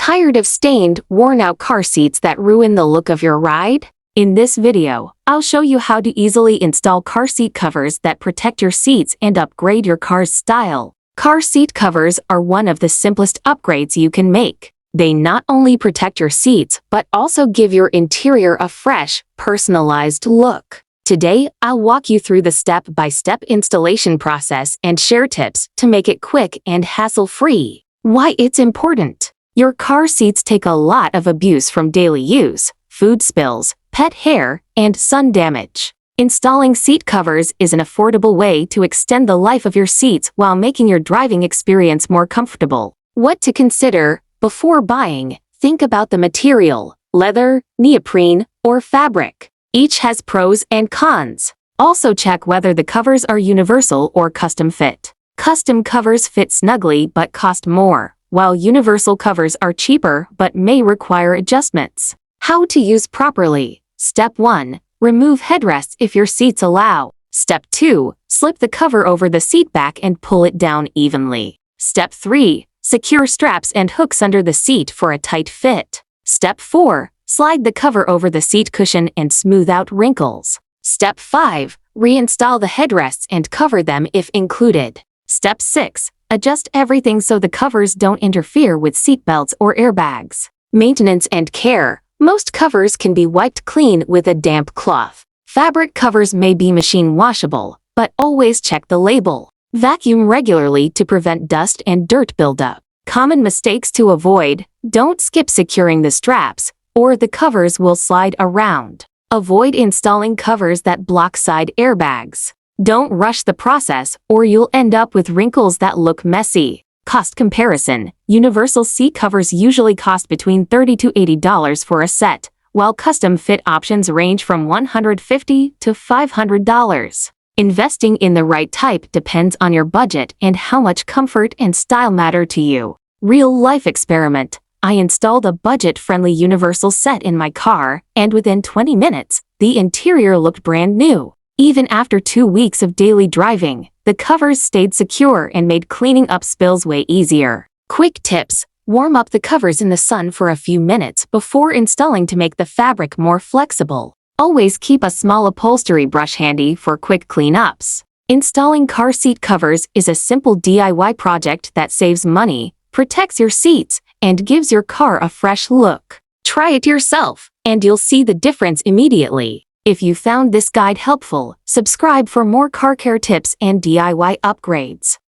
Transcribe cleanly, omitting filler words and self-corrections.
Tired of stained, worn-out car seats that ruin the look of your ride? In this video, I'll show you how to easily install car seat covers that protect your seats and upgrade your car's style. Car seat covers are one of the simplest upgrades you can make. They not only protect your seats, but also give your interior a fresh, personalized look. Today, I'll walk you through the step-by-step installation process and share tips to make it quick and hassle-free. Why it's important. Your car seats take a lot of abuse from daily use, food spills, pet hair, and sun damage. Installing seat covers is an affordable way to extend the life of your seats while making your driving experience more comfortable. What to consider before buying: think about the material, leather, neoprene, or fabric. Each has pros and cons. Also check whether the covers are universal or custom fit. Custom covers fit snugly but cost more, while universal covers are cheaper but may require adjustments. How to use properly. Step 1. Remove headrests if your seats allow. Step 2. Slip the cover over the seat back and pull it down evenly. Step 3. Secure straps and hooks under the seat for a tight fit. Step 4. Slide the cover over the seat cushion and smooth out wrinkles. Step 5. Reinstall the headrests and cover them if included. Step 6. Adjust everything so the covers don't interfere with seat belts or airbags. Maintenance and care. Most covers can be wiped clean with a damp cloth. Fabric covers may be machine washable, but always check the label. Vacuum regularly to prevent dust and dirt buildup. Common mistakes to avoid: don't skip securing the straps, or the covers will slide around. Avoid installing covers that block side airbags. Don't rush the process, or you'll end up with wrinkles that look messy. Cost comparison. Universal seat covers usually cost between $30 to $80 for a set, while custom fit options range from $150 to $500. Investing in the right type depends on your budget and how much comfort and style matter to you. Real-life experiment. I installed a budget-friendly universal set in my car, and within 20 minutes, the interior looked brand new. Even after 2 weeks of daily driving, the covers stayed secure and made cleaning up spills way easier. Quick tips. Warm up the covers in the sun for a few minutes before installing to make the fabric more flexible. Always keep a small upholstery brush handy for quick cleanups. Installing car seat covers is a simple DIY project that saves money, protects your seats, and gives your car a fresh look. Try it yourself, and you'll see the difference immediately. If you found this guide helpful, subscribe for more car care tips and DIY upgrades.